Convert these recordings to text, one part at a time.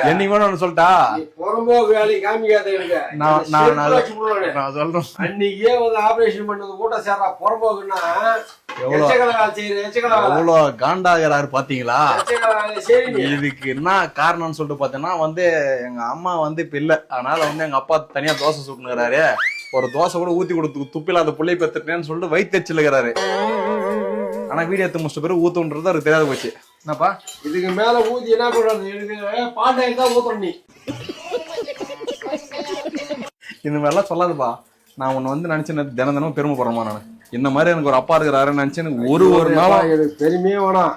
என்னைக்கு வேணும் சொல்லிட்டா புறம்போக்கு வேலையை காமிக்காத எனக்கு. நான் சொல்றேன். அன்னைக்கே வந்து ஆபரேஷன் பண்ணது கூட சேர்றா புறம்போக்குன்னா எவ்வளவு காண்டாகிறாரு பாத்தீங்களா? இதுக்கு என்ன காரணம்னு சொல்லிட்டு பாத்தீங்கன்னா வந்து எங்க அம்மா வந்து இப்ப இல்ல, அதனால வந்து எங்க அப்பா தனியா தோசை சுட்டுனுறாரு. ஒரு தோசை கூட ஊத்தி கொடுத்து துப்பில புள்ளை பெத்துட்டேன்னு சொல்லிட்டு வயிற்றுச்சுலுகிறாரு. ஆனா வீடியோ எடுத்து முடிச்ச பேரு ஊத்துன்றது அவருக்கு தெரியாது போச்சு. என்னப்பா இதுக்கு மேல ஊத்தி என்ன பண்றது? பாட்டை தான் ஊத்துறோம் நீ. இந்த மாதிரிலாம் சொல்லாதுப்பா. நான் உன்னை வந்து நினைச்சு தினம் தினம் பெருமைப்படுறேமா. நான் இந்த மாதிரி எனக்கு ஒரு அப்பா இருக்கிறாருன்னு நினைச்சு எனக்கு ஒரு நாளும் எனக்கு பெருமையே வேணாம்.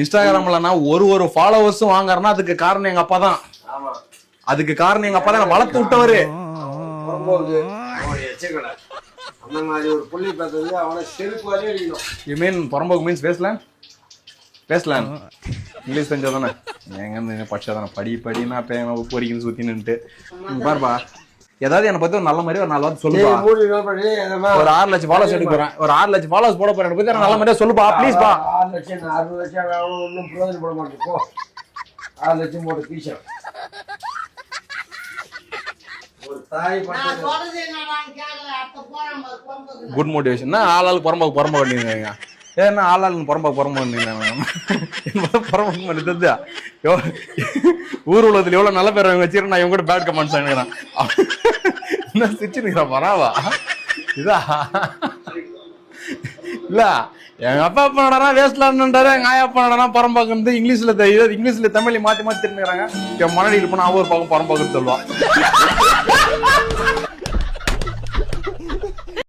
இன்ஸ்டாகிராம்ல நான் ஒரு ஃபாலோவர்ஸும் வாங்குறேன்னா அதுக்கு காரணம் எங்க அப்பா தான். அதுக்கு காரணம் எங்க அப்பா தான் வளர்த்து விட்டவரு. அந்த மாதிரி ஒரு புள்ளி பார்த்தது அவனை செருப்பாலே அடிக்கணும். யூ மீன் புறம்போக்கு மீன்ஸ் பேசலாம் இங்கிலீஷ் தெரிஞ்சதானே? எங்க படிச்சாதானே படினா பொறிக்குன்னு சுத்தின்னுட்டு பாருப்பா. ஏதாவது என்னை பத்தி ஒரு நல்ல மாதிரி ஒரு 4 வார்த்தை சொல்லுப்பா. ஒரு 6 லட்சம் ஃபாலோஸ் எடுக்கிறேன், ஒரு 6 லட்சம் ஃபாலோஸ் போட போறேன், பத்தி நல்ல மாதிரியா சொல்லுப்பா ப்ளீஸ்பா. 6 லட்சம் 60 லட்சம் ஒன்றும் பிரயோஜனப்பட மாட்டேன். போ 6 லட்சம் போட்டு டீஷர்ட் ஒரு தாய் குட் மோட்டிவேஷன். ஆளாளுக்கு புறம்போக்கு பண்ணிருக்காங்க. ஏன்னா ஆளாளுக்கு புறம்போக்கு தெரிஞ்சா ஊர் உலகத்துல எவ்வளவு நல்ல பேர் வச்சிருக்கேன். நான் இவங்க கூட பேட் கமெண்ட்ஸ் ஆகிக்கிறேன். என்ன சிரிச்சுக்கிறேன் பரவா இதா இல்ல. எங்க அப்பா அப்பா நடனா வேஸ்ட்லான்றாரு, எங்க ஆயா அப்பா நடனா புறம்போக்கு வந்து இங்கிலீஷ்ல தமிழ் மாத்தி திரும்பிக்கிறாங்க. மனடியில் போனா அவர் பக்கம் புறம்போக்குன்னு சொல்லுவான்.